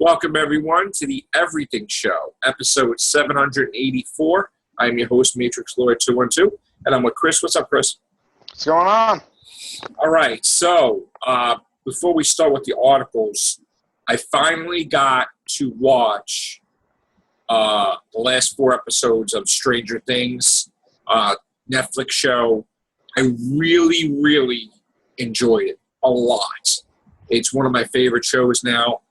Welcome, everyone, to the Everything Show, episode 784. I'm your host, Matrixlord212, and I'm with Chris. What's up, Chris? What's going on? All right, so before we start with the articles, I finally got to watch the last 4 episodes of Stranger Things, Netflix show. I really, really enjoyed it a lot. It's one of my favorite shows now.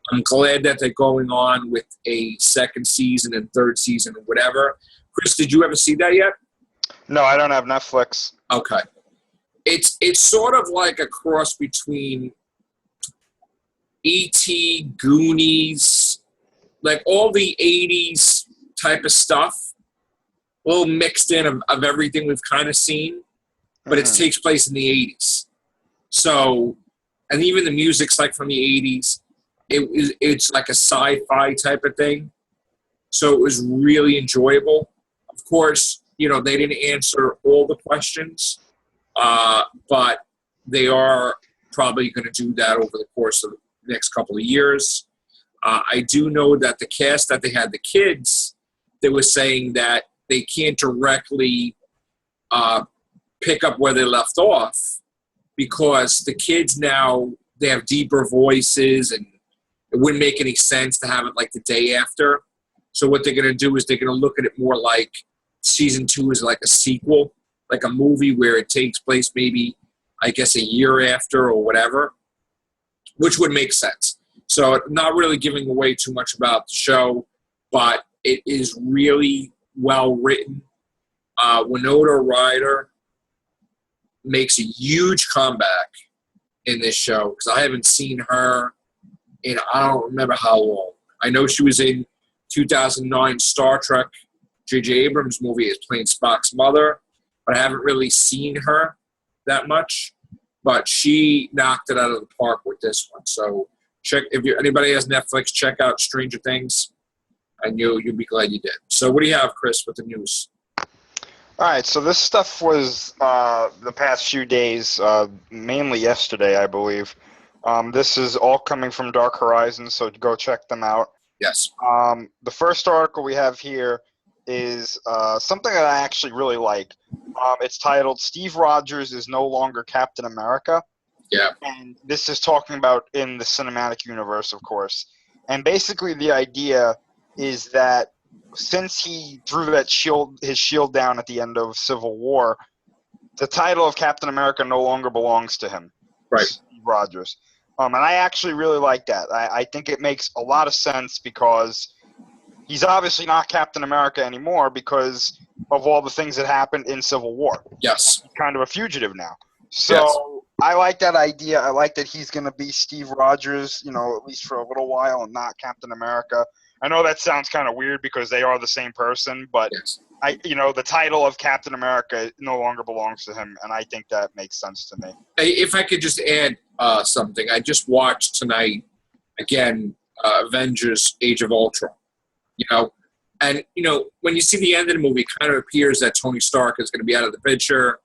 I'm glad that they're going on with a second season and third season or whatever. Chris, did you ever see that yet? No, I don't have Netflix. Okay. It's sort of like a cross between E.T., Goonies, like all the 80s type of stuff, a little mixed in of everything we've kind of seen, but it takes place in the 80s. So, and even the music's like from the 80s. It's like a sci-fi type of thing. So it was really enjoyable. Of course, you know, they didn't answer all the questions, but they are probably going to do that over the course of the next couple of years. I do know that the cast that they had, the kids, they were saying that they can't directly pick up where they left off because the kids now, they have deeper voices and it wouldn't make any sense to have it like the day after. So what they're going to do is they're going to look at it more like season 2 is like a sequel, like a movie where it takes place maybe, I guess, a year after or whatever, which would make sense. So not really giving away too much about the show, but it is really well written. Winona Ryder makes a huge comeback in this show because I haven't seen her in I don't remember how long. I know she was in 2009 Star Trek, J.J. Abrams movie as playing Spock's mother, but I haven't really seen her that much. But she knocked it out of the park with this one. So check if anybody has Netflix, check out Stranger Things, and you'll be glad you did. So what do you have, Chris, with the news? All right, so this stuff was the past few days, mainly yesterday, I believe. This is all coming from Dark Horizons, so go check them out. Yes. The first article we have here is something that I actually really like. It's titled, Steve Rogers is no longer Captain America. Yeah. And this is talking about in the cinematic universe, of course. And basically the idea is that since he threw his shield down at the end of Civil War, the title of Captain America no longer belongs to him. Right. Steve Rogers. And I actually really like that. I think it makes a lot of sense because he's obviously not Captain America anymore because of all the things that happened in Civil War. Yes. He's kind of a fugitive now. So yes. I like that idea. I like that he's going to be Steve Rogers, you know, at least for a little while and not Captain America. I know that sounds kind of weird because they are the same person, but yes. The title of Captain America no longer belongs to him, and I think that makes sense to me. If I could just add something, I just watched tonight again Avengers: Age of Ultron. And when you see the end of the movie, it kind of appears that Tony Stark is going to be out of the picture,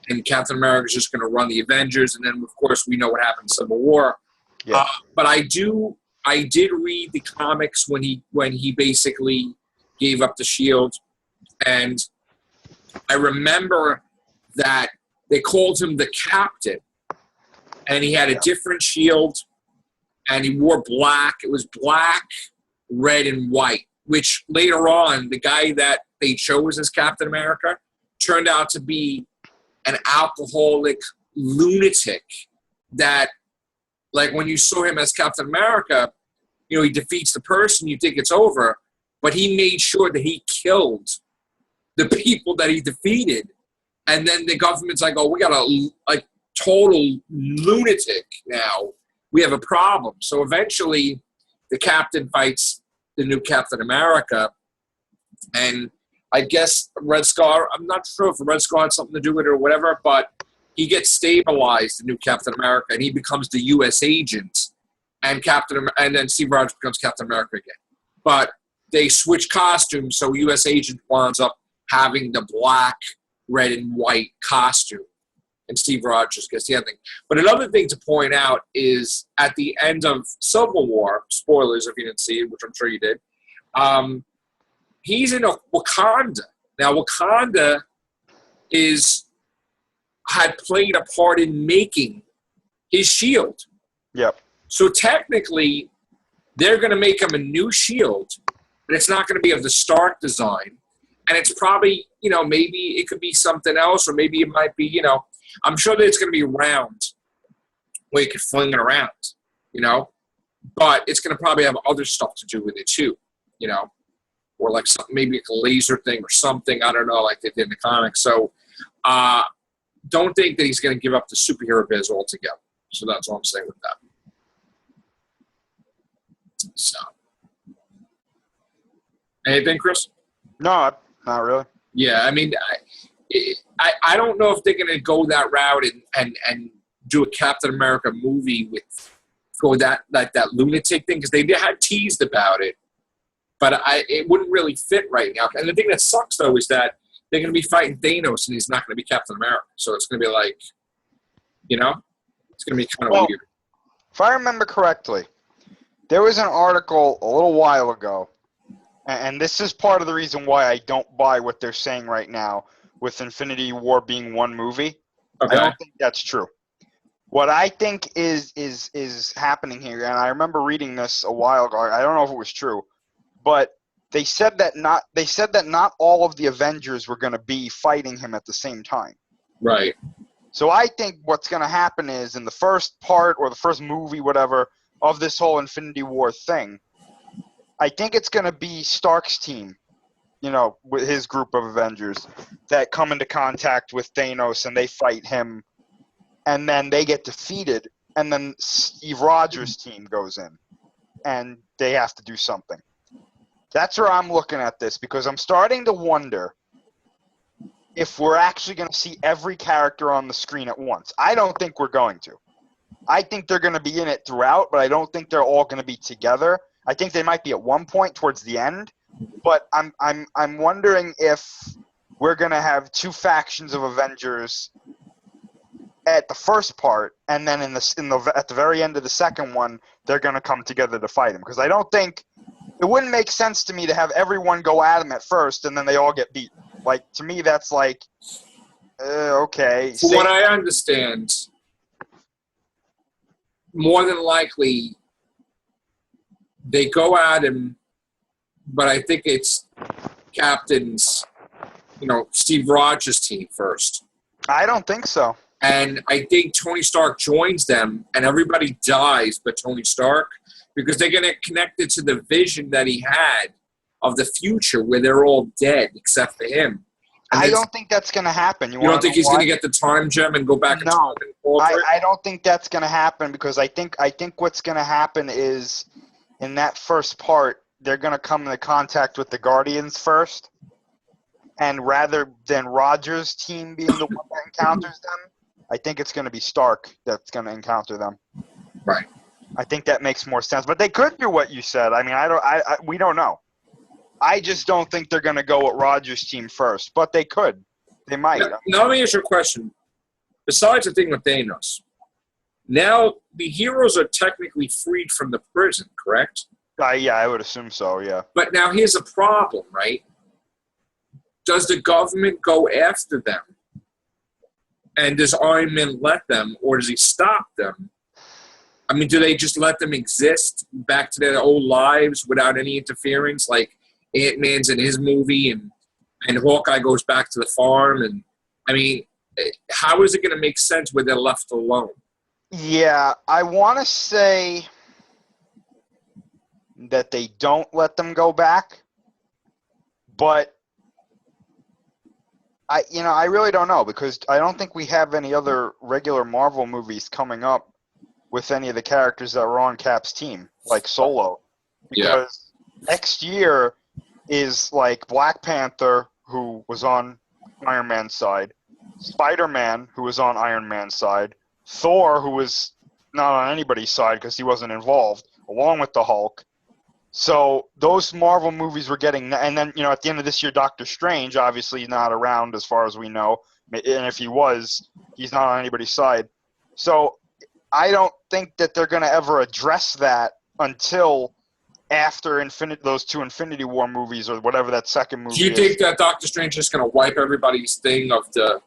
and Captain America is just going to run the Avengers, and then of course we know what happened in Civil War. Yeah. But I did read the comics when he basically gave up the shield. And I remember that they called him the Captain, and he had a different shield, and he wore black. It was black, red, and white, which later on, the guy that they chose as Captain America turned out to be an alcoholic lunatic that, like, when you saw him as Captain America, he defeats the person, you think it's over, but he made sure that he killed the people that he defeated. And then the government's like, oh, we got a total lunatic now. We have a problem. So eventually the captain fights the new Captain America. And I guess Red Scar, I'm not sure if Red Scar had something to do with it or whatever, but he gets stabilized, the new Captain America, and he becomes the U.S. agent. And then Steve Rogers becomes Captain America again. But they switch costumes, so U.S. agent winds up having the black, red, and white costume. and Steve Rogers gets the ending. But another thing to point out is at the end of Civil War, spoilers if you didn't see it, which I'm sure you did, he's in Wakanda. Now, Wakanda had played a part in making his shield. Yep. So technically, they're going to make him a new shield, but it's not going to be of the Stark design. And it's probably, maybe it could be something else, or maybe it might be, I'm sure that it's going to be round where you can fling it around, but it's going to probably have other stuff to do with it too, or like something, maybe like a laser thing or something. I don't know, like they did in the comics. So don't think that he's going to give up the superhero biz altogether. So that's all I'm saying with that. So, anything, Chris? No, not really. Yeah, I mean, I don't know if they're going to go that route and do a Captain America movie go that lunatic thing, because they had teased about it, but it wouldn't really fit right now. And the thing that sucks though is that they're going to be fighting Thanos, and he's not going to be Captain America, so it's going to be like, it's going to be kind of weird. If I remember correctly, there was an article a little while ago, and this is part of the reason why I don't buy what they're saying right now with Infinity War being one movie. Okay. I don't think that's true. What I think is happening here, and I remember reading this a while ago. I don't know if it was true, but they said that not all of the Avengers were going to be fighting him at the same time. Right. So I think what's going to happen is in the first part or the first movie, whatever, of this whole Infinity War thing, I think it's going to be Stark's team, with his group of Avengers that come into contact with Thanos and they fight him, and then they get defeated, and then Steve Rogers' team goes in and they have to do something. That's where I'm looking at this, because I'm starting to wonder if we're actually going to see every character on the screen at once. I don't think we're going to. I think they're going to be in it throughout, but I don't think they're all going to be together. I think they might be at one point towards the end, but I'm wondering if we're going to have two factions of Avengers at the first part, and then at the very end of the second one, they're going to come together to fight him. Because I don't think it wouldn't make sense to me to have everyone go at him at first and then they all get beat. Like, to me, that's like, okay. From what I understand, more than likely, they go at him, but I think it's Captain's, Steve Rogers' team first. I don't think so. And I think Tony Stark joins them, and everybody dies but Tony Stark, because they're going to connect it to the vision that he had of the future where they're all dead except for him. And I don't think that's going to happen. You don't think he's going to get the time gem and go back and No, alter it? I don't think that's going to happen, because I think what's going to happen is in that first part, they're going to come into contact with the Guardians first, and rather than Rogers' team being the one that encounters them, I think it's going to be Stark that's going to encounter them. Right. I think that makes more sense. But they could do what you said. I mean, we don't know. I just don't think they're going to go with Rogers' team first, but they could. They might. Now, let me ask you a question. Besides the thing with Thanos, now the heroes are technically freed from the prison, correct? Yeah, I would assume so, yeah. But now here's a problem, right? Does the government go after them? And does Iron Man let them, or does he stop them? I mean, do they just let them exist back to their old lives without any interference, like Ant-Man's in his movie, and Hawkeye goes back to the farm? And I mean, how is it going to make sense where they're left alone? Yeah, I want to say that they don't let them go back, but I really don't know, because I don't think we have any other regular Marvel movies coming up with any of the characters that were on Cap's team, like Solo. Because next year is like Black Panther, who was on Iron Man's side, Spider-Man, who was on Iron Man's side, Thor, who was not on anybody's side because he wasn't involved, along with the Hulk. So those Marvel movies were getting, and then, at the end of this year, Doctor Strange, obviously not around as far as we know. And if he was, he's not on anybody's side. So I don't think that they're going to ever address that until after those 2 Infinity War movies or whatever that second movie is. Do you think that Doctor Strange is going to wipe everybody's thing of the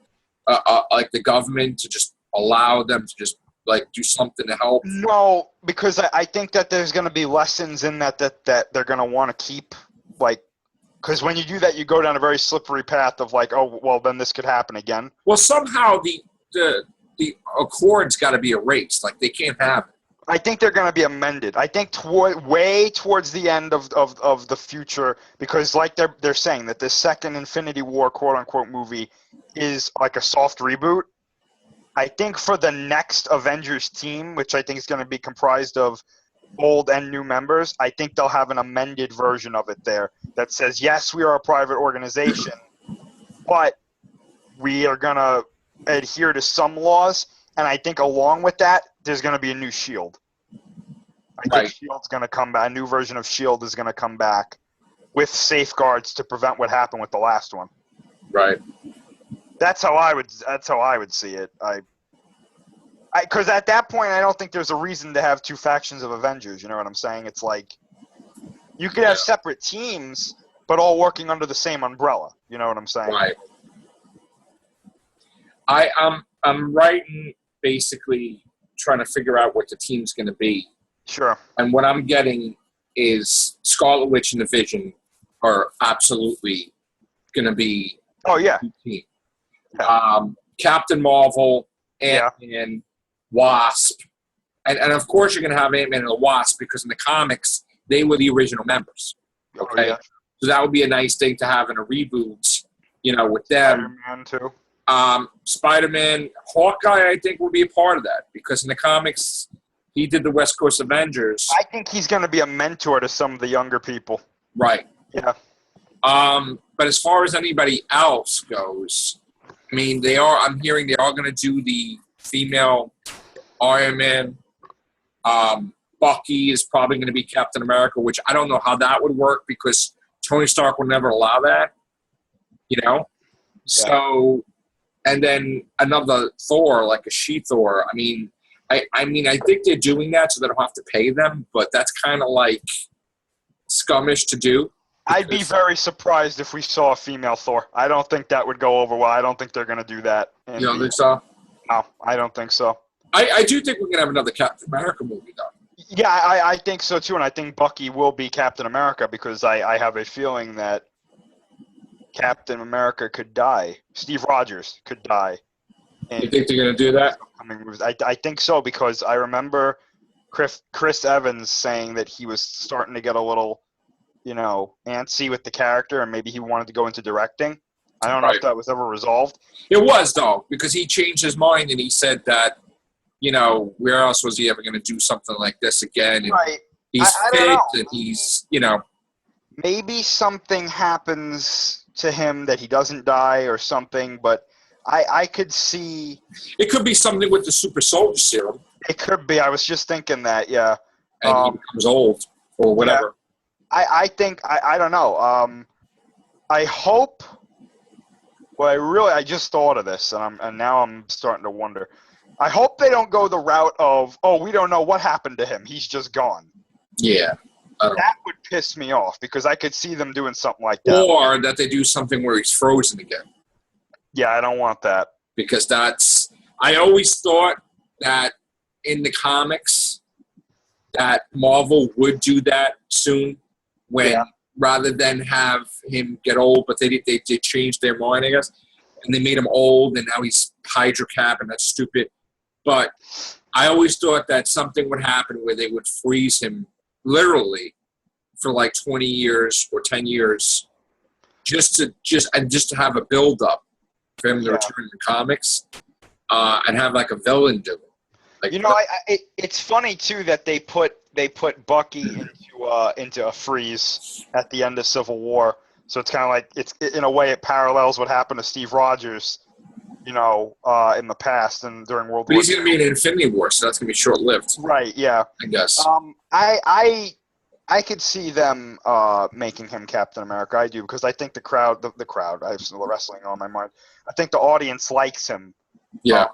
like the government to just allow them to just like do something to help? No, because I think that there's going to be lessons in that they're going to want to keep, like, because when you do that, you go down a very slippery path of like, oh, well, then this could happen again. Well, somehow the Accord's got to be erased. Like, they can't have it. I think they're going to be amended. I think way towards the end of the future, because like they're saying that this second Infinity War quote-unquote movie is like a soft reboot. I think for the next Avengers team, which I think is going to be comprised of old and new members, I think they'll have an amended version of it there that says, yes, we are a private organization, but we are going to adhere to some laws, and I think along with that, there's going to be a new S.H.I.E.L.D. I think S.H.I.E.L.D.'s going to come back. A new version of S.H.I.E.L.D. is going to come back with safeguards to prevent what happened with the last one. Right. That's how I would see it. Because at that point, I don't think there's a reason to have 2 factions of Avengers. You know what I'm saying? It's like you could have separate teams, but all working under the same umbrella. You know what I'm saying? Right. I'm writing basically trying to figure out what the team's going to be. Sure. And what I'm getting is Scarlet Witch and the Vision are absolutely going to be a team. Yeah. Captain Marvel, Ant-Man, Wasp, and of course you're going to have Ant-Man and the Wasp because in the comics they were the original members. Okay, Oh, yeah. So that would be a nice thing to have in a reboot, with them. Spider-Man too. Spider-Man, Hawkeye, I think will be a part of that because in the comics he did the West Coast Avengers. I think he's going to be a mentor to some of the younger people. Right. Yeah. But as far as anybody else goes, I mean, I'm hearing they are going to do the female Iron Man. Bucky is probably going to be Captain America, which I don't know how that would work because Tony Stark would never allow that, Yeah. So, and then another Thor, like a she-Thor. I mean, I think they're doing that so they don't have to pay them, but that's kind of like scummish to do. I'd be very surprised if we saw a female Thor. I don't think that would go over well. I don't think they're going to do that. You don't think so? No, I don't think so. I do think we're going to have another Captain America movie, though. Yeah, I think so, too, and I think Bucky will be Captain America because I have a feeling that Captain America could die. Steve Rogers could die. You think they're going to do that? I think so because I remember Chris Evans saying that he was starting to get a little, antsy with the character and maybe he wanted to go into directing. I don't know if that was ever resolved. It was, though, because he changed his mind and he said that, where else was he ever going to do something like this again? And right. He's fit and he's, Maybe something happens to him that he doesn't die or something, but I could see... It could be something with the super soldier serum. It could be. I was just thinking that, yeah. And he becomes old or whatever. Yeah. I think, I don't know. I hope... Well, I just thought of this, and now I'm starting to wonder. I hope they don't go the route of, we don't know what happened to him. He's just gone. Yeah. That would piss me off because I could see them doing something like that. Or that they do something where he's frozen again. Yeah, I don't want that. Because I always thought that in the comics that Marvel would do that soon rather than have him get old, but they changed their mind, I guess, and they made him old, and now he's Hydra Cap, and that's stupid. But I always thought that something would happen where they would freeze him literally for like 20 years or 10 years just to have a build-up for him to return in the comics and have like a villain do it. Like, it's funny too that they put Bucky into a freeze at the end of Civil War. So it's kind of like in a way it parallels what happened to Steve Rogers, in the past and during World War II. But he's going to be in Infinity War, so that's going to be short-lived. Right? Yeah. I guess. I could see them making him Captain America. I do, because I think the crowd, I have some wrestling on my mind. I think the audience likes him. Yeah.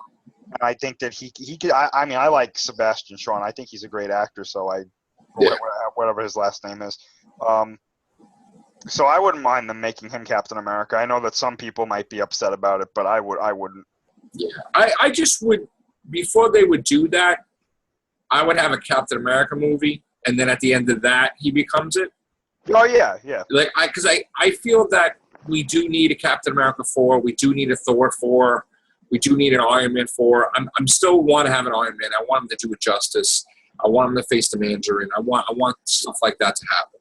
And I think that he could. I mean, I like Sebastian Shaw. I think he's a great actor. So whatever his last name is. So I wouldn't mind them making him Captain America. I know that some people might be upset about it, but I wouldn't. Yeah. I just would, before they would do that, I would have a Captain America movie, and then at the end of that, he becomes it. Oh, yeah, yeah. Like, because I feel that we do need a Captain America 4. We do need a Thor 4. We do need an Iron Man 4. I'm still want to have an Iron Man. I want him to do it justice. I want him to face the Mandarin. I want stuff like that to happen.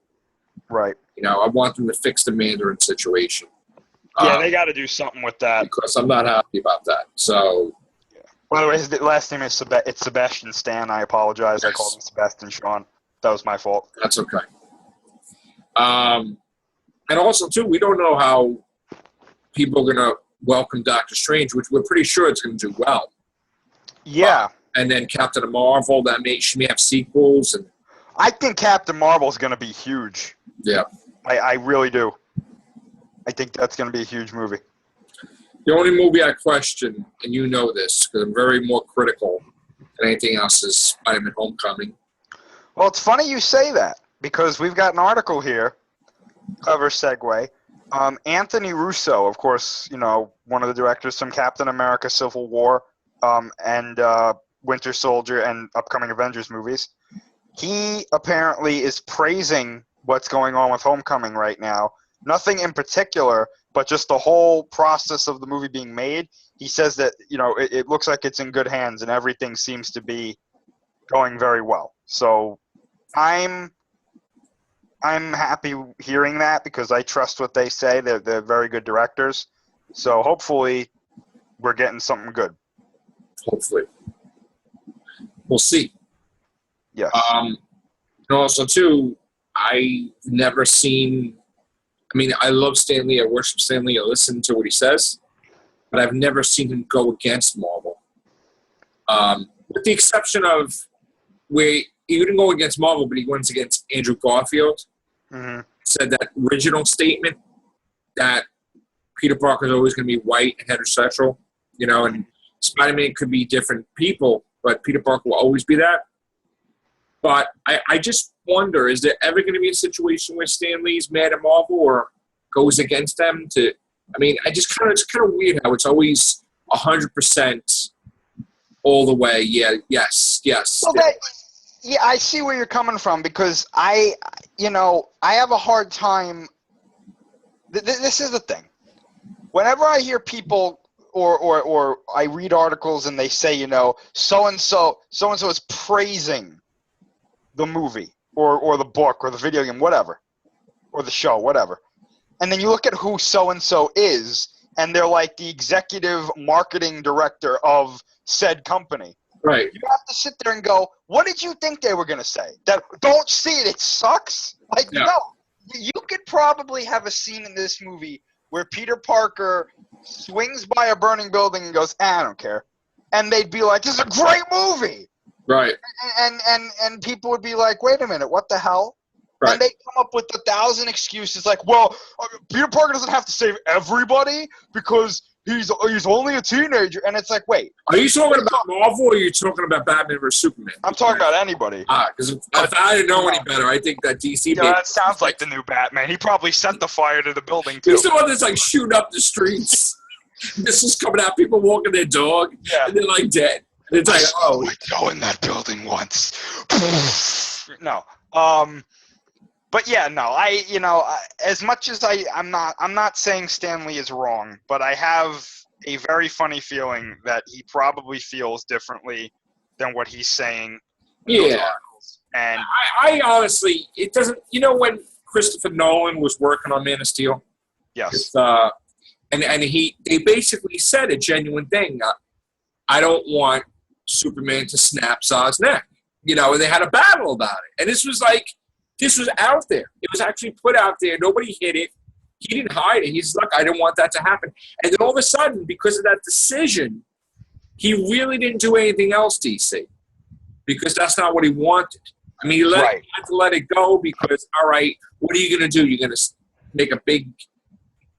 Right. You know, I want them to fix the Mandarin situation. Yeah, they got to do something with that. Because I'm not happy about that. So. Yeah. By the way, his last name is Sebastian Stan. I apologize. Yes. I called him Sebastian Shawn. That was my fault. That's okay. And also, too, we don't know how people are going to welcome Doctor Strange, which we're pretty sure it's going to do well. Yeah. And then Captain Marvel, she may have sequels. And I think Captain Marvel is going to be huge. Yeah. I really do. I think that's going to be a huge movie. The only movie I question, and you know this, because I'm very more critical than anything else, is Spider-Man Homecoming. Well, it's funny you say that, because we've got an article here, clever segue. Anthony Russo, of course, you know, one of the directors from Captain America Civil War and Winter Soldier and upcoming Avengers movies, he apparently is praising what's going on with Homecoming right now. Nothing in particular, but just the whole process of the movie being made. He says that, you know, it looks like it's in good hands and everything seems to be going very well. So I'm happy hearing that, because I trust what they say. They're very good directors. So hopefully we're getting something good. Hopefully. We'll see. Yes. And also, too, I've never seen... I mean, I love Stan Lee. I worship Stan Lee. I listen to what he says. But I've never seen him go against Marvel. With the exception of where he didn't go against Marvel, but he went against Andrew Garfield. Mm-hmm. Said that original statement that Peter Parker is always going to be white and heterosexual, you know, and Spider-Man could be different people, but Peter Parker will always be that. But I just wonder, is there ever going to be a situation where Stan Lee's mad at Marvel or goes against them? It's kind of weird how it's always 100% all the way. Yeah, yes. Well, yeah, I see where you're coming from, because I have a hard time. This is the thing. Whenever I hear people or I read articles and they say, you know, so-and-so is praising the movie or the book or the video game, whatever, or the show, whatever. And then you look at who so-and-so is, and they're like the executive marketing director of said company. Right. You have to sit there and go, what did you think they were going to say? That don't see it sucks? Like, Yeah. No. You could probably have a scene in this movie where Peter Parker swings by a burning building and goes, I don't care. And they'd be like, this is a great movie. Right. And people would be like, wait a minute, what the hell? Right. And they come up with 1,000 excuses like, well, Peter Parker doesn't have to save everybody because he's only a teenager. And it's like, wait. Are you talking about Marvel or are you talking about Batman vs. Superman? I'm talking about anybody. Because if I didn't know any better, I think that DC... Yeah, that sounds like the new Batman. He probably set the fire to the building, too. He's the one that's, like, shooting up the streets. This is coming out, people walking their dog, and they're, like, dead. And it's like, oh... I go in that building once. No. But yeah, no, as much as I'm not saying Stan Lee is wrong, but I have a very funny feeling that he probably feels differently than what he's saying. Yeah. And I honestly, it doesn't, when Christopher Nolan was working on Man of Steel? Yes. And they basically said a genuine thing. I don't want Superman to snap Zod's neck. And they had a battle about it. And this was out there. It was actually put out there. Nobody hid it. He didn't hide it. He's like, I didn't want that to happen. And then all of a sudden, because of that decision, he really didn't do anything else, DC. Because that's not what he wanted. I mean, you had to let it go because, all right, what are you going to do? You're going to make a big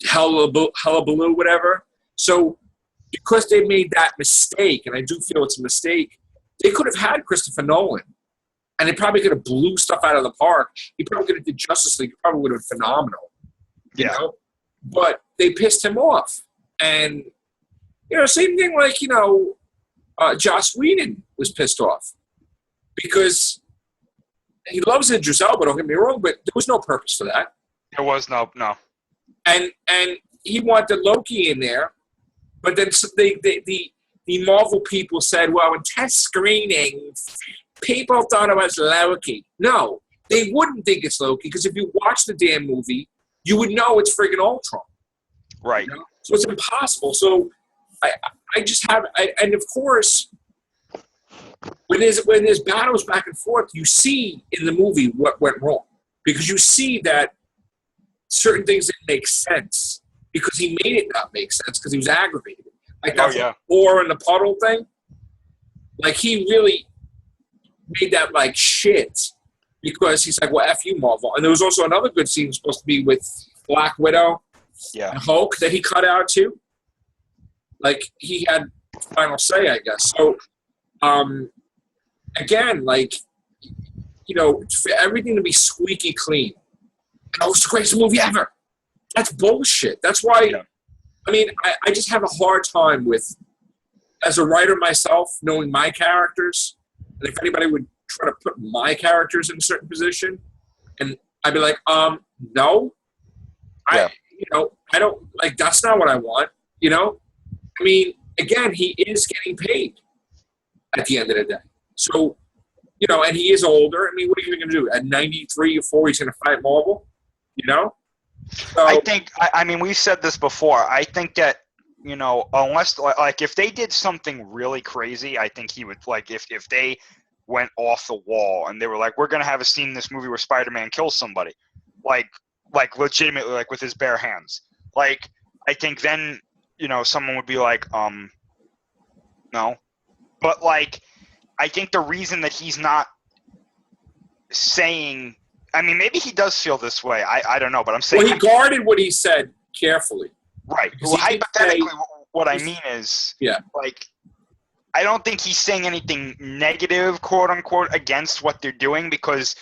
hullabaloo, whatever. So because they made that mistake, and I do feel it's a mistake, they could have had Christopher Nolan, and they probably could have blew stuff out of the park. He probably could have did Justice League. It probably would have been phenomenal. You know? But they pissed him off. And, same thing like, Joss Whedon was pissed off. Because he loves Idris Elba, don't get me wrong, but there was no purpose for that. There was no. And he wanted Loki in there, but then the Marvel people said, well, in test screenings, people thought it was Loki. No, they wouldn't think it's Loki, because if you watch the damn movie, you would know it's friggin' Ultron. Right. So it's impossible. So I just have, and of course, when there's battles back and forth, you see in the movie what went wrong, because you see that certain things didn't make sense because he made it not make sense because he was aggravated. Like that Thor in the puddle thing. Like he really made that like shit because he's like, well, F you, Marvel. And there was also another good scene supposed to be with Black Widow and Hulk that he cut out too. Like he had final say, I guess. So again, like, for everything to be squeaky clean. Oh, it's the greatest movie ever. That's bullshit. That's why, I mean, I just have a hard time with, as a writer myself, knowing my characters, and if anybody would try to put my characters in a certain position, and I'd be like, no. I don't, like, that's not what I want, I mean, again, he is getting paid at the end of the day. So, and he is older. I mean, what are you going to do? At 93 or 4, he's going to fight Marvel? So, I think, I mean, we've said this before. I think that, unless, like, if they did something really crazy, I think he would, like, if they went off the wall and they were like, we're going to have a scene in this movie where Spider-Man kills somebody, like legitimately, like, with his bare hands. Like, I think then, someone would be like, no. But, like, I think the reason that he's not saying, I mean, maybe he does feel this way. I don't know, but I'm saying. Well, he guarded what he said carefully. Right. Well, hypothetically, what I mean is, like, I don't think he's saying anything negative, quote unquote, against what they're doing, because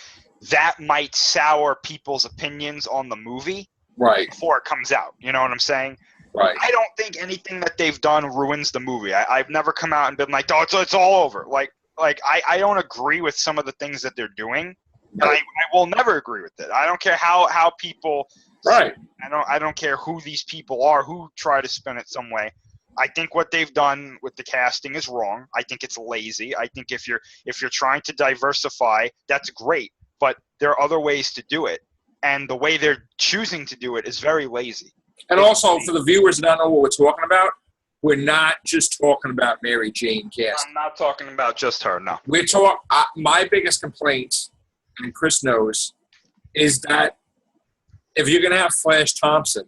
that might sour people's opinions on the movie before it comes out. You know what I'm saying? Right. I don't think anything that they've done ruins the movie. I've never come out and been like, oh, it's all over. Like I don't agree with some of the things that they're doing, and I will never agree with it. I don't care how people. Right. I don't care who these people are who try to spin it some way. I think what they've done with the casting is wrong. I think it's lazy. I think if you're trying to diversify, that's great, but there are other ways to do it, and the way they're choosing to do it is very lazy. And also, for the viewers that don't know what we're talking about, we're not just talking about Mary Jane casting. I'm not talking about just her, no. We're my biggest complaint, and Chris knows, is that if you're going to have Flash Thompson,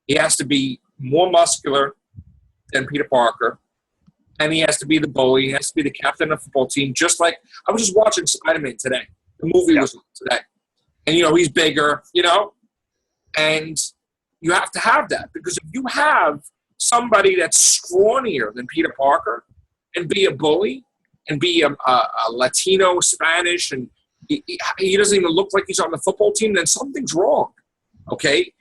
he has to be more muscular than Peter Parker, and he has to be the bully. He has to be the captain of the football team, just like I was just watching Spider-Man today. The movie was today. And, he's bigger, and you have to have that, because if you have somebody that's scrawnier than Peter Parker and be a bully and be a Latino, Spanish, and he doesn't even look like he's on the football team, then something's wrong, okay?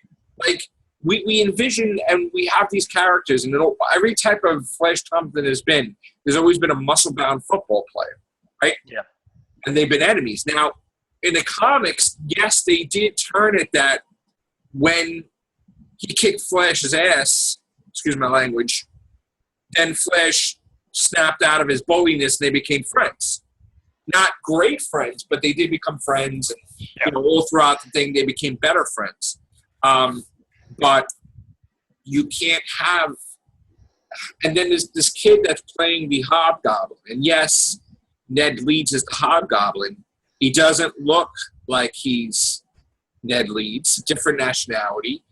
Like, we envision and we have these characters, and every type of Flash Thompson there's always been a muscle-bound football player, right? Yeah. And they've been enemies. Now, in the comics, yes, they did turn it that when he kicked Flash's ass, excuse my language, then Flash snapped out of his bulliness and they became friends. Not great friends, but they did become friends. And, all throughout the thing, they became better friends. But you can't have... And then there's this kid that's playing the Hobgoblin. And yes, Ned Leeds is the Hobgoblin. He doesn't look like he's Ned Leeds. Different nationality.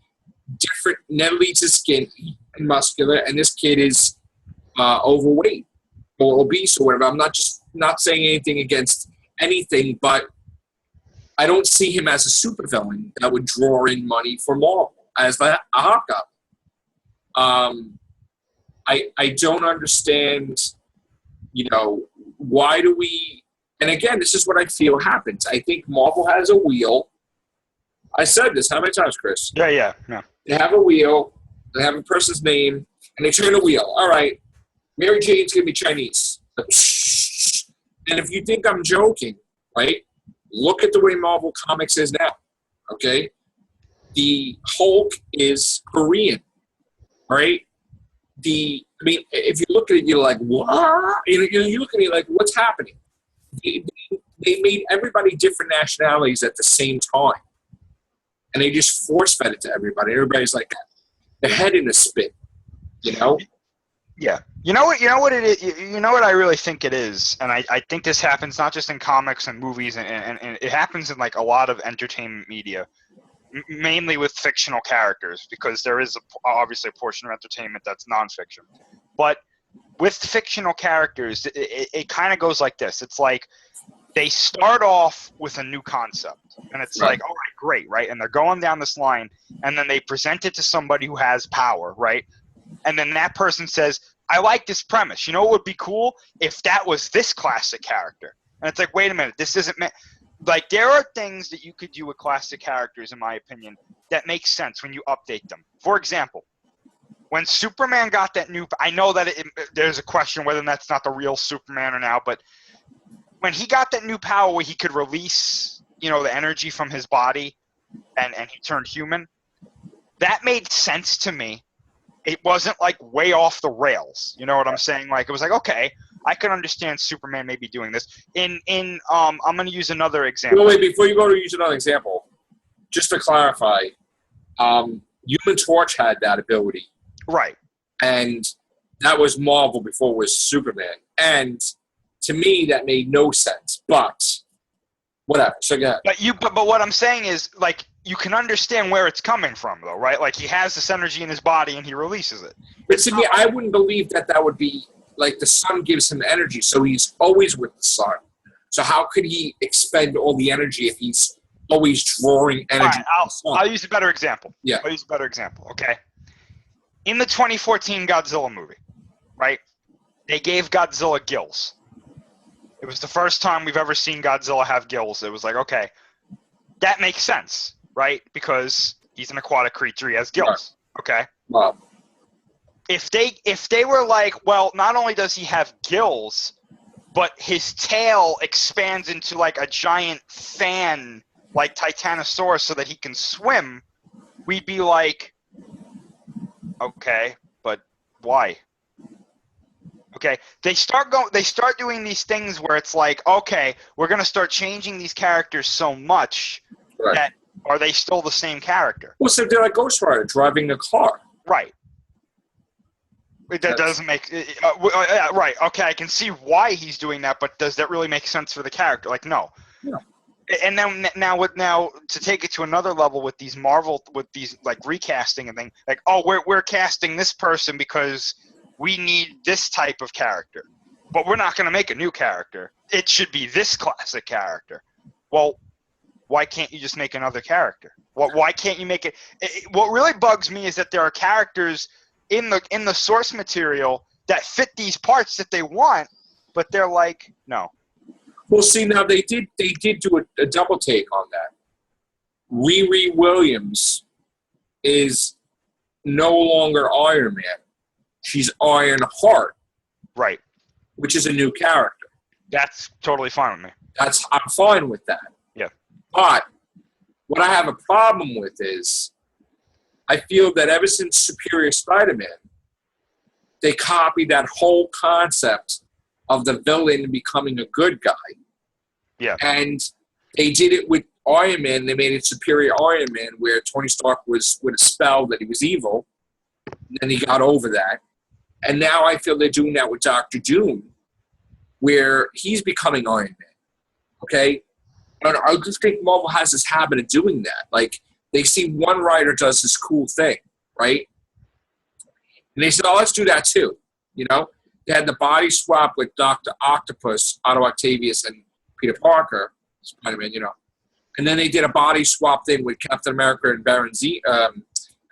Ned Leeds is skinny and muscular, and this kid is overweight or obese or whatever. I'm not saying anything against anything, but I don't see him as a supervillain that would draw in money for Marvel as a Hawkeye. I don't understand, why do we, and again, this is what I feel happens. I think Marvel has a wheel. I said this how many times, Chris? Yeah. They have a wheel, they have a person's name, and they turn the wheel. All right, Mary Jane's going to be Chinese. And if you think I'm joking, right, look at the way Marvel Comics is now, okay? The Hulk is Korean, right? If you look at it, you're like, what? You look at it like, what's happening? They made everybody different nationalities at the same time. And they just force-fed it to everybody. Everybody's like, the head in a spin, Yeah. You know what it is? You know what I really think it is? And I think this happens not just in comics and movies, and it happens in like a lot of entertainment media, mainly with fictional characters, because there is obviously a portion of entertainment that's nonfiction. But with fictional characters, it kind of goes like this. It's like they start off with a new concept, and it's Right. like, all right, great, right? And they're going down this line, and then they present it to somebody who has power, right? And then that person says, I like this premise. You know what would be cool? If that was this classic character. And it's like, wait a minute, this isn't meant. Like, there are things that you could do with classic characters, in my opinion, that make sense when you update them. For example, when Superman got that new, I know that there's a question whether that's not the real Superman or now, but when he got that new power where he could release, the energy from his body and he turned human, that made sense to me. It wasn't like way off the rails. You know what I'm saying? Like, it was like, okay, I can understand Superman maybe doing this. I'm going to use another example. Wait, before you go to use another example, just to clarify, Human Torch had that ability. Right. And that was Marvel before it was Superman. And to me, that made no sense. But whatever. So go ahead. But what I'm saying is, like, you can understand where it's coming from, though, right? Like, he has this energy in his body and he releases it. But to me, I wouldn't believe that would be like the sun gives him energy, so he's always with the sun. So how could he expend all the energy if he's always drawing energy Right, from the sun? I'll use a better example. Yeah. I'll use a better example, okay? In the 2014 Godzilla movie, right, they gave Godzilla gills. It was the first time we've ever seen Godzilla have gills. It was like, okay, that makes sense, right? Because he's an aquatic creature, he has gills, okay? Wow. If they were like, well, not only does he have gills, but his tail expands into like a giant fan, like Titanosaurus, so that he can swim, we'd be like, okay, but why? Okay, they start doing these things where it's like, okay, we're gonna start changing these characters so much Right. that are they still the same character? Well, so they're like Ghost Rider driving a car. Right. That doesn't make right. Okay, I can see why he's doing that, but does that really make sense for the character? Like, no. No. And then now to take it to another level with these Marvel, with these like recasting and thing, like, oh, we're casting this person because we need this type of character, but we're not going to make a new character. It should be this classic character. Well, why can't you just make another character? Why can't you make it? What really bugs me is that there are characters in the source material that fit these parts that they want, but they're like, no. Well, see, now they did do a double take on that. Riri Williams is no longer Iron Man. She's Iron Heart. Right. Which is a new character. That's totally fine with me. I'm fine with that. Yeah. But what I have a problem with is I feel that ever since Superior Spider-Man, they copied that whole concept of the villain becoming a good guy. Yeah. And they did it with Iron Man. They made it Superior Iron Man, where Tony Stark was with a spell that he was evil. And then he got over that. And now I feel they're doing that with Doctor Doom, where he's becoming Iron Man. Okay? And I just think Marvel has this habit of doing that. Like, they see one writer does this cool thing, right? And they said, oh, let's do that too. You know? They had the body swap with Dr. Octopus, Otto Octavius, and Peter Parker, Spider-Man, and then they did a body swap thing with Captain America and Baron Z,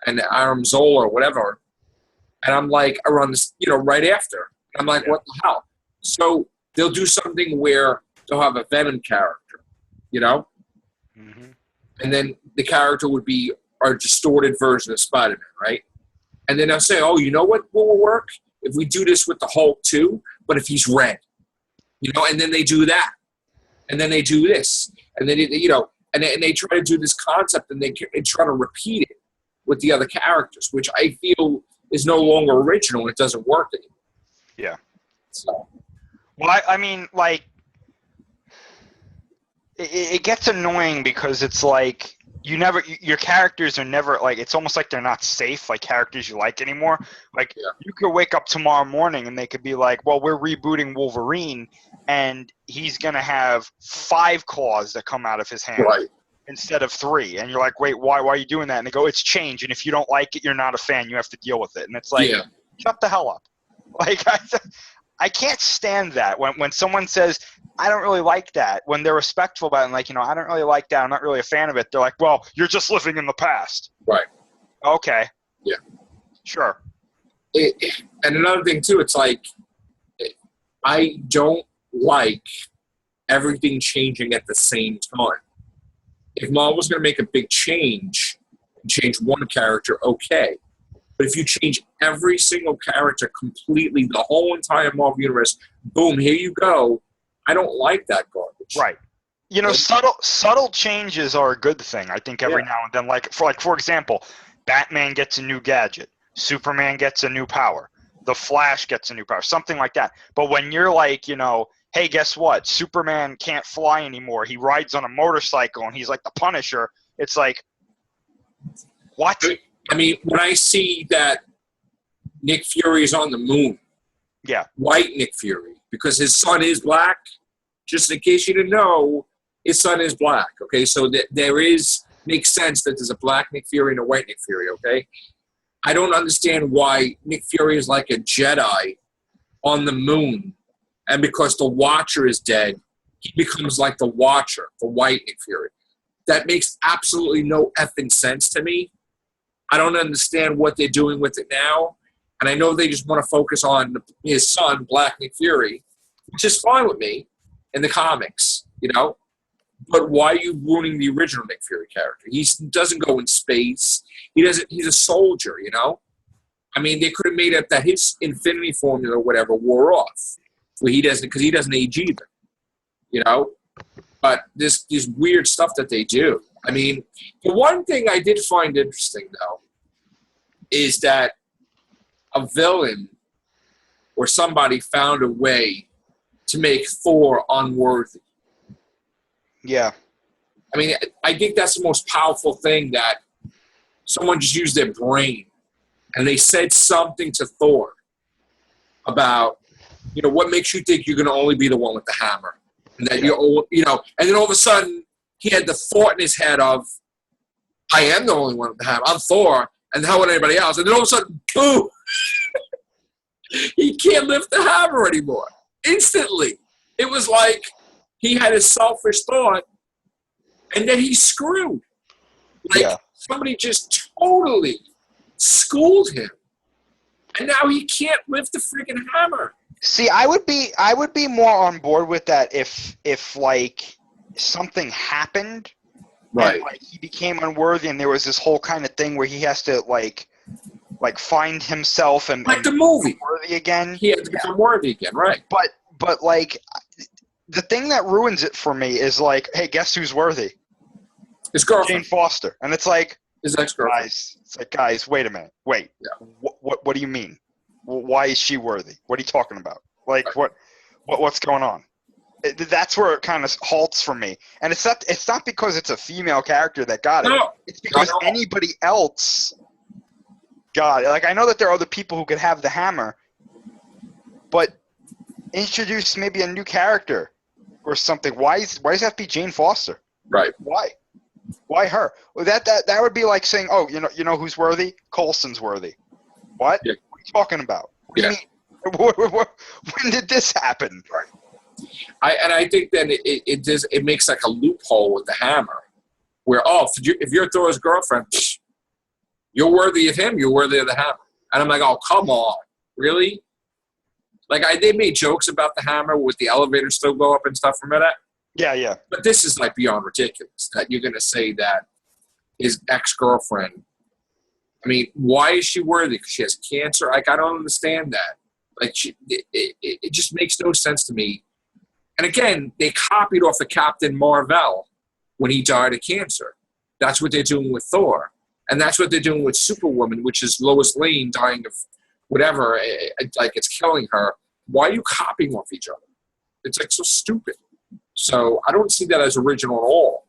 and Aram Zola or whatever. And I'm like, around this, right after. I'm like, what the hell? So they'll do something where they'll have a Venom character, Mm-hmm. and then the character would be a distorted version of Spider-Man, right? And then they'll say, oh, you know what will work? If we do this with the Hulk too, but if he's red, and then they do that. And then they do this. And then, and they try to do this concept and they try to repeat it with the other characters, which I feel is no longer original. It doesn't work anymore. Yeah. So. Well, I mean, like, it gets annoying because it's like your characters are never, like, it's almost like they're not safe, like characters you like anymore. Like, you could wake up tomorrow morning and they could be like, well, we're rebooting Wolverine and he's going to have 5 claws that come out of his hand instead of 3. And you're like, wait, why are you doing that? And they go, it's change. And if you don't like it, you're not a fan. You have to deal with it. And it's like, shut the hell up. Like, I can't stand that when someone says, I don't really like that, when they're respectful about it, and like, I don't really like that, I'm not really a fan of it, they're like, well, you're just living in the past. Right. Okay. Yeah. Sure. And another thing, too, it's like, I don't like everything changing at the same time. If Marvel's going to make a big change one character, okay. But if you change every single character completely, the whole entire Marvel Universe, boom, here you go, I don't like that garbage. Right. Subtle changes are a good thing, I think, every now and then. Like for example, Batman gets a new gadget. Superman gets a new power. The Flash gets a new power. Something like that. But when you're like, hey, guess what? Superman can't fly anymore. He rides on a motorcycle, and he's like the Punisher. It's like, what? I mean, when I see that Nick Fury is on the moon, white Nick Fury, because his son is black, just in case you didn't know, his son is black, okay? So makes sense that there's a black Nick Fury and a white Nick Fury, okay? I don't understand why Nick Fury is like a Jedi on the moon, and because the Watcher is dead, he becomes like the Watcher, the white Nick Fury. That makes absolutely no effing sense to me. I don't understand what they're doing with it now. And I know they just want to focus on his son, Black Nick Fury, which is fine with me in the comics, But why are you ruining the original Nick Fury character? He doesn't go in space. He's a soldier, I mean, they could have made up that his Infinity Formula or whatever wore off. Well, because he doesn't age either, But this weird stuff that they do. I mean, the one thing I did find interesting, though, is that a villain or somebody found a way to make Thor unworthy. Yeah. I mean, I think that's the most powerful thing, that someone just used their brain and they said something to Thor about, what makes you think you're going to only be the one with the hammer? And that and then all of a sudden he had the thought in his head of, I am the only one with the hammer. I'm Thor, and how about anybody else? And then all of a sudden, boom, he can't lift the hammer anymore. Instantly. It was like he had a selfish thought, and then he's screwed. Like somebody just totally schooled him, and now he can't lift the freaking hammer. See, I would be more on board with that if like something happened, right? And, like, he became unworthy, and there was this whole kind of thing where he has to like find himself and like the movie worthy again. He had to become worthy again, right? But like the thing that ruins it for me is like, hey, guess who's worthy? His girlfriend, Jane Foster, and it's like his ex-girlfriend. Guys, wait a minute, wait. Yeah. What do you mean? Why is she worthy? What are you talking about? Like, what's going on? That's where it kind of halts for me. And it's not because it's a female character that got it. No, it's because anybody else got it. Like, I know that there are other people who could have the hammer, but introduce maybe a new character or something. Why does it have to be Jane Foster? Right. Why her? Well, that would be like saying, oh, you know who's worthy? Coulson's worthy. What? Yeah. What are you talking about? What do you mean? When did this happen? Right. I think then it makes like a loophole with the hammer, where if you're Thor's girlfriend, you're worthy of him. You're worthy of the hammer. And I'm like, oh, come on, really? Like they made jokes about the hammer with the elevator still go up and stuff. Remember that? Yeah. But this is like beyond ridiculous that you're going to say that his ex-girlfriend. I mean, why is she worthy? Because she has cancer. Like I don't understand that. Like it just makes no sense to me. And again, they copied off of Captain Marvel when he died of cancer. That's what they're doing with Thor. And that's what they're doing with Superwoman, which is Lois Lane dying of whatever, like it's killing her. Why are you copying off each other? It's like so stupid. So I don't see that as original at all.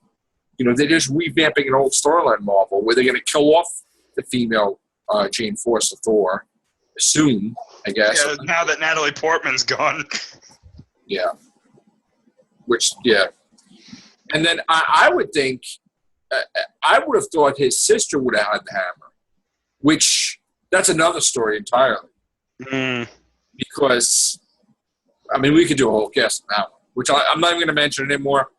You know, they're just revamping an old storyline Marvel where they're going to kill off the female Jane Forster Thor soon, I guess. Yeah, now that Natalie Portman's gone. Yeah. Yeah. And then I would think, I would have thought his sister would have had the hammer, which that's another story entirely. Because, I mean, we could do a whole cast on that one, which I'm not even going to mention anymore.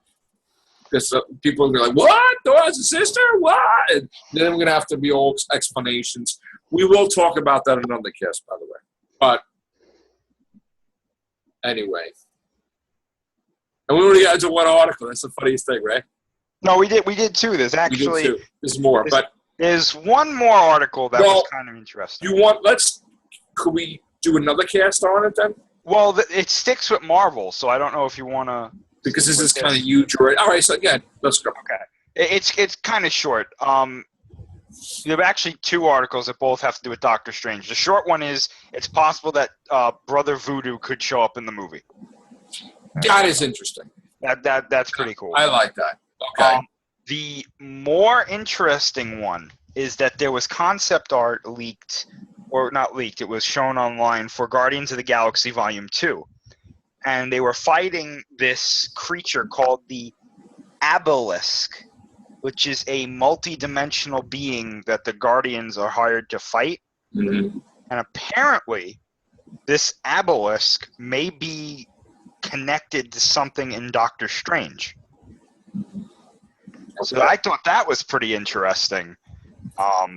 Because people will be like, what? Thor has a sister? What? And then we're going to have to be all explanations. We will talk about that in another cast, by the way. But, anyway. And we already got into one article. That's the funniest thing, right? No, we did two. There's actually... There's more, but... There's one more article that was kind of interesting. Could we do another cast on it then? Well, it sticks with Marvel, so I don't know if you want to... Because this is kind of huge, right? All right, so again, let's go. Okay. It's kind of short. There are actually two articles that both have to do with Doctor Strange. The short one is, it's possible that Brother Voodoo could show up in the movie. That is interesting. That's pretty cool. I like that. Okay. The more interesting one is that there was concept art leaked, or not leaked, it was shown online for Guardians of the Galaxy Volume 2. And they were fighting this creature called the Obelisk, which is a multi-dimensional being that the Guardians are hired to fight. Mm-hmm. And apparently, this Obelisk may be connected to something in Doctor Strange. So I thought that was pretty interesting.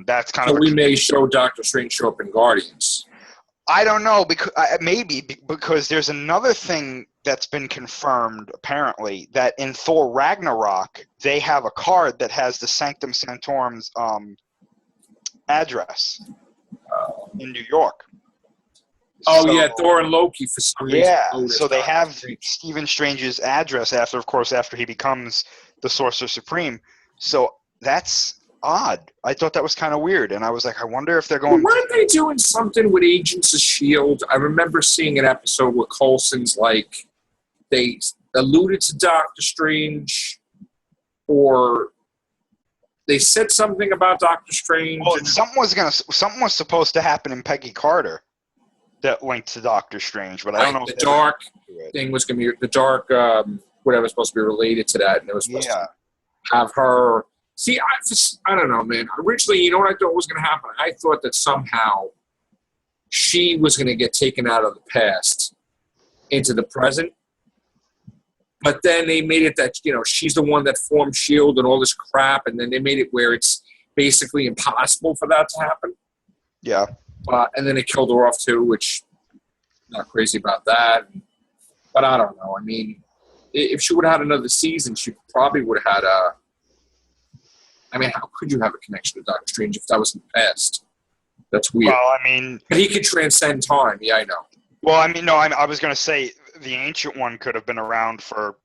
That's kind of we may show Doctor Strange show up in Guardians. I don't know, because there's another thing that's been confirmed apparently, that in Thor Ragnarok they have a card that has the Sanctum Sanctorum's address in New York. Oh, yeah, Thor and Loki for some reason. Yeah, so they have Stephen Strange's address after he becomes the Sorcerer Supreme. So that's odd. I thought that was kind of weird, and I was like, I wonder if they're going... Well, weren't they doing something with Agents of S.H.I.E.L.D.? I remember seeing an episode where Coulson's like, they alluded to Doctor Strange, or they said something about Doctor Strange. Well, something was supposed to happen in Peggy Carter that linked to Doctor Strange, but I don't know. The dark thing was going to be the dark, whatever was supposed to be related to that, and it was supposed to have her. See, I don't know, man. Originally, you know what I thought was going to happen? I thought that somehow she was going to get taken out of the past into the present. But then they made it that, she's the one that formed S.H.I.E.L.D. and all this crap, and then they made it where it's basically impossible for that to happen. Yeah. And then they killed her off, too, which I'm not crazy about that. But I don't know. I mean, if she would have had another season, she probably would have had a... I mean, how could you have a connection to Doctor Strange if that was in the past? That's weird. Well, I mean... But he could transcend time. Yeah, I know. Well, I mean, no, I was going to say the Ancient One could have been around for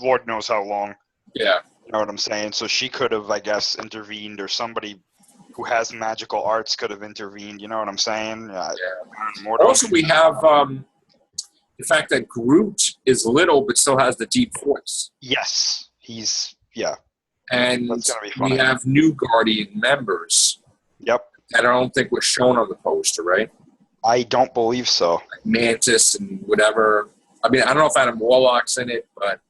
Lord knows how long. Yeah. You know what I'm saying? So she could have, I guess, intervened, or somebody who has magical arts could have intervened. You know what I'm saying? Yeah. Also, we have the fact that Groot is little but still has the deep voice. Yes. And That's gonna be funny. We have new Guardian members. Yep. That I don't think were shown on the poster, right? I don't believe so. Like Mantis and whatever. I mean, I don't know if Adam Warlock's in it, but...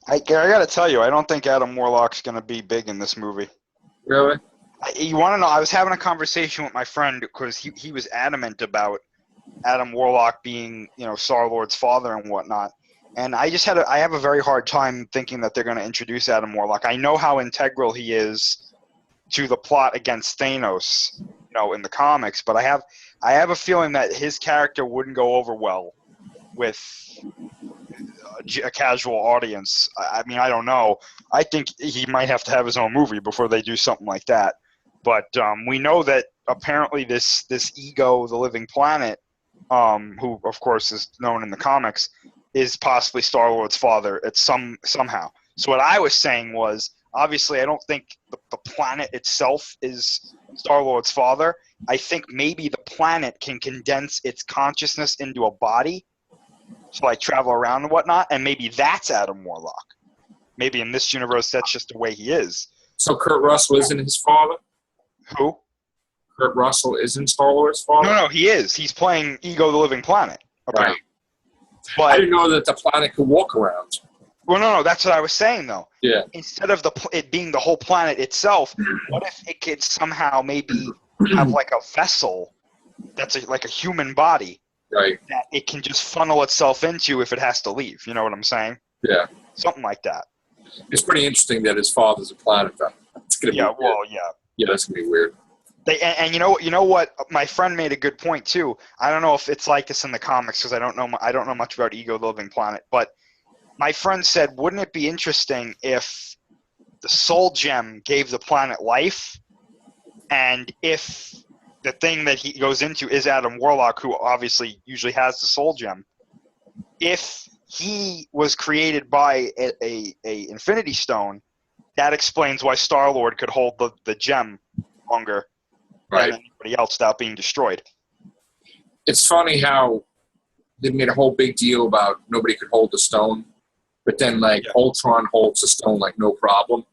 I got to tell you, I don't think Adam Warlock's going to be big in this movie. Really? You want to know, I was having a conversation with my friend because he was adamant about Adam Warlock being, Star-Lord's father and whatnot. And I have a very hard time thinking that they're going to introduce Adam Warlock. I know how integral he is to the plot against Thanos, in the comics, but I have a feeling that his character wouldn't go over well with a casual audience. I mean, I don't know. I think he might have to have his own movie before they do something like that. But we know that apparently this Ego, the Living Planet, who of course is known in the comics, is possibly Star-Lord's father somehow. So what I was saying was, obviously I don't think the planet itself is Star-Lord's father. I think maybe the planet can condense its consciousness into a body to like travel around and whatnot, and maybe that's Adam Warlock. Maybe in this universe that's just the way he is. So Kurt Russell isn't his father? Who? Kurt Russell isn't Star-Lord's father? No, he is. He's playing Ego the Living Planet. Right. But I didn't know that the planet could walk around. Well, no, that's what I was saying, though. Yeah. Instead of it being the whole planet itself, what if it could somehow maybe have like a vessel that's like a human body, right? That it can just funnel itself into if it has to leave. You know what I'm saying? Yeah. Something like that. It's pretty interesting that his father's a planet, though. It's gonna be weird. Yeah, that's gonna be weird. And you know what? My friend made a good point too. I don't know if it's like this in the comics because I don't know much about Ego the Living Planet, but my friend said, wouldn't it be interesting if the Soul Gem gave the planet life, and if the thing that he goes into is Adam Warlock, who obviously usually has the Soul Gem, if he was created by a Infinity Stone, that explains why Star-Lord could hold the gem longer than anybody else without being destroyed. It's funny how they made a whole big deal about nobody could hold the stone, but then Ultron holds the stone like no problem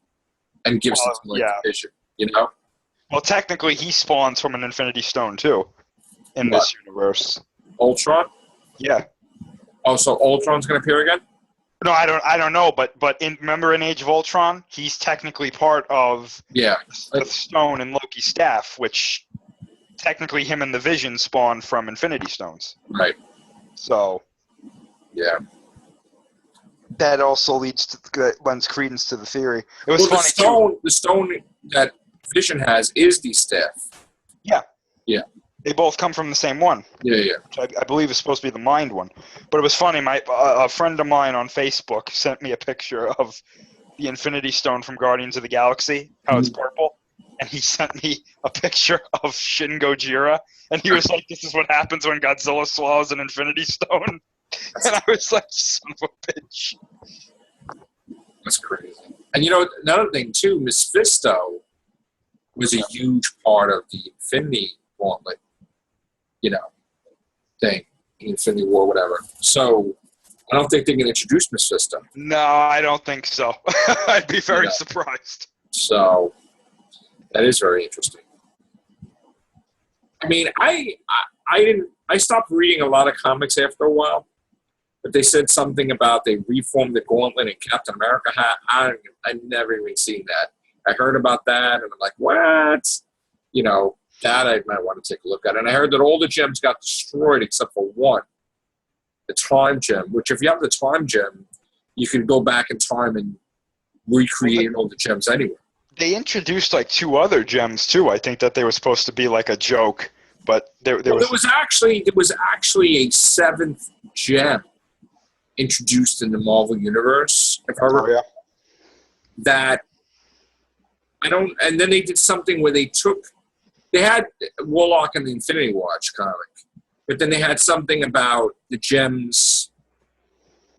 and gives it to Vision, Well, technically he spawns from an Infinity Stone too in this universe. Ultron? Yeah. Oh, so Ultron's going to appear again? No, I don't know, but remember in Age of Ultron, he's technically part of the stone in Loki's staff, which technically him and the Vision spawned from Infinity Stones. Right. So. Yeah. That also lends credence to the theory. It was funny the stone that Vision has is the staff. Yeah. Yeah. They both come from the same one. Yeah. Which I believe is supposed to be the mind one. But it was funny. A friend of mine on Facebook sent me a picture of the Infinity Stone from Guardians of the Galaxy, how it's purple. And he sent me a picture of Shin Gojira. And he was like, this is what happens when Godzilla swallows an Infinity Stone. And I was like, son of a bitch. That's crazy. And another thing too, Mephisto was a huge part of the Infinity Gauntlet, thing, the Infinity War, whatever. So I don't think they can introduce Mephisto. No, I don't think so. I'd be very surprised. So that is very interesting. I mean, I stopped reading a lot of comics after a while. But they said something about they reformed the Gauntlet and Captain America hat. I've never even seen that. I heard about that, and I'm like, what? That I might want to take a look at. And I heard that all the gems got destroyed except for one, the Time Gem, which if you have the Time Gem, you can go back in time and recreate all the gems anywhere. They introduced like two other gems, too. I think that they were supposed to be like a joke. But there was actually a seventh gem introduced in the Marvel Universe, if I remember. That I don't, and then they did something where they had Warlock and the Infinity Watch comic, but then they had something about the gems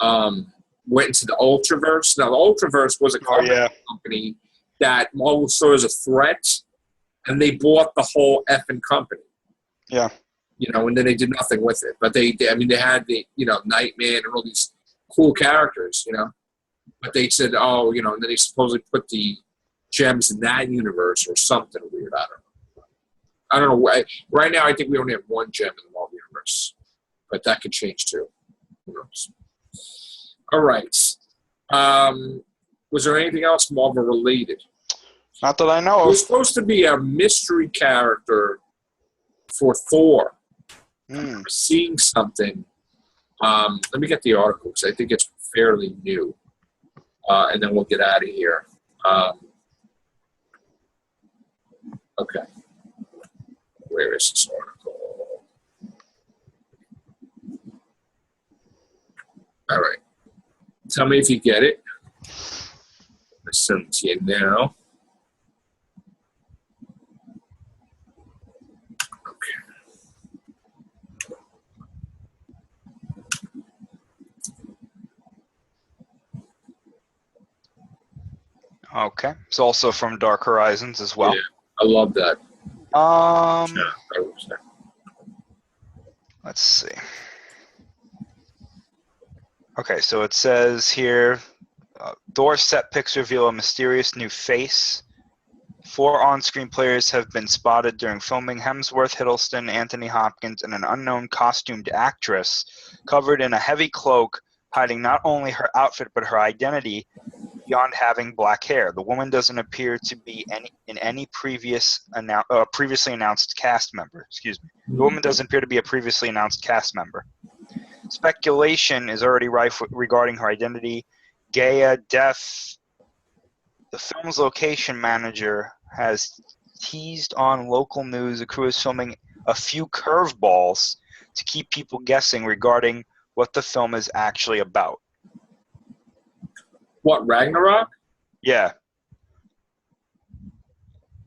went into the Ultraverse. Now the Ultraverse was a company that Marvel saw as a threat, and they bought the whole effing company. Yeah. And then they did nothing with it. But they had the, Nightman and all these cool characters, But they said, and then they supposedly put the gems in that universe or something weird. I don't know. Right now, I think we only have one gem in the Marvel Universe. But that could change, too. Who knows? All right. Was there anything else Marvel related? Not that I know of. It was supposed to be a mystery character for Thor Hmm. Seeing something. Let me get the article because I think it's fairly new, and then we'll get out of here. Okay, where is this article? All right, tell me if you get it. I'm sending it to you now. Okay. It's also from Dark Horizons as well. Yeah, I love that. Let's see. Okay, so it says here, Thor set pics reveal a mysterious new face. 4 on-screen players have been spotted during filming. Hemsworth, Hiddleston, Anthony Hopkins, and an unknown costumed actress covered in a heavy cloak, hiding not only her outfit but her identity beyond having black hair. The woman doesn't appear to be any previously announced cast member. Excuse me. The woman doesn't appear to be a previously announced cast member. Speculation is already rife regarding her identity. Gaia Death, the film's location manager, has teased on local news the crew is filming a few curveballs to keep people guessing regarding what the film is actually about. What, Ragnarok? Yeah.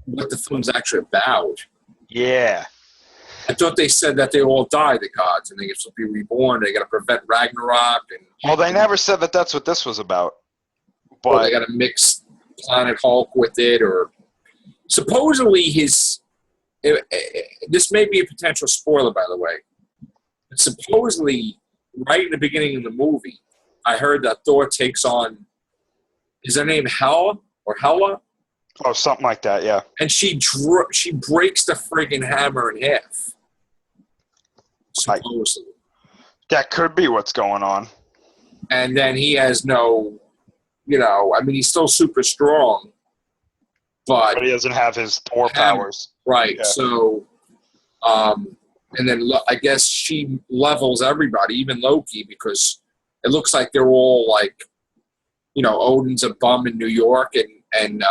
What the film's actually about? Yeah. I thought they said that they all die, the gods, and they get to be reborn. They got to prevent Ragnarok, and Well, they never said that that's what this was about. or But they got to mix Planet Hulk with it, or supposedly this may be a potential spoiler, by the way. But supposedly, right in the beginning of the movie, I heard that Thor takes on. Is her name Hela or Hela? oh, something like that, yeah. And she breaks the friggin' hammer in half. Supposedly. That could be what's going on. And then he has no, I mean, he's still super strong, but he doesn't have his Thor powers. Right. Yeah. So, and then I guess she levels everybody, even Loki, because it looks like they're all like, Odin's a bum in New York, and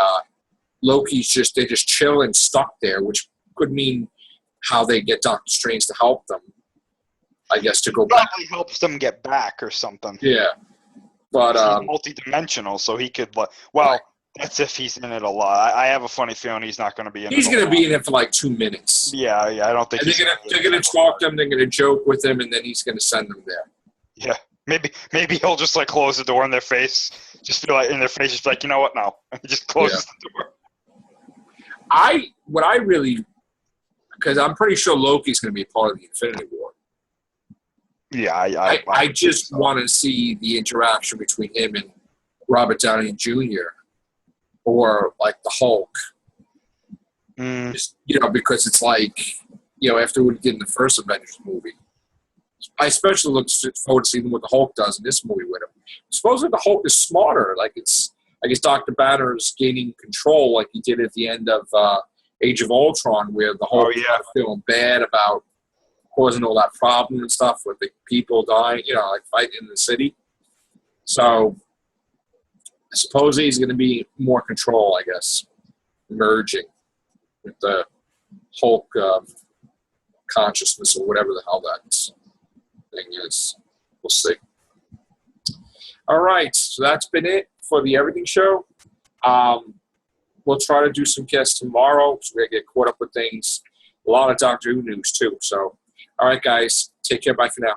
Loki's they're just chilling, stuck there, which could mean how they get Doctor Strange to help them. I guess to go back. Probably helps them get back or something. Yeah, but he's multi-dimensional, so he could. Well, that's if he's in it a lot. I have a funny feeling he's not going to be in. He's going to be in it for like 2 minutes. Yeah, I don't think. And they're going to talk to him. They're going to joke with him, and then he's going to send them there. Yeah, maybe he'll just like close the door in their face. Just feel like in their face, just like, you know what? No, he just closes the door. Because I'm pretty sure Loki's going to be part of the Infinity War. Yeah, I just want to see the interaction between him and Robert Downey Jr. or like the Hulk. Just, because it's like, after what he did in the first Avengers movie. I especially look forward to seeing what the Hulk does in this movie with him. Supposedly the Hulk is smarter. Like I guess Dr. Banner is gaining control like he did at the end of Age of Ultron, where the Hulk was feeling bad about causing all that problem and stuff with the people dying, like fighting in the city. So I suppose he's going to be more control, I guess, merging with the Hulk consciousness or whatever the hell that thing is. We'll see. All right, so that's been it for the Everything Show. We'll try to do some guests tomorrow, so we're going to get caught up with things. A lot of Doctor Who news, too. So, all right, guys, take care. Bye for now.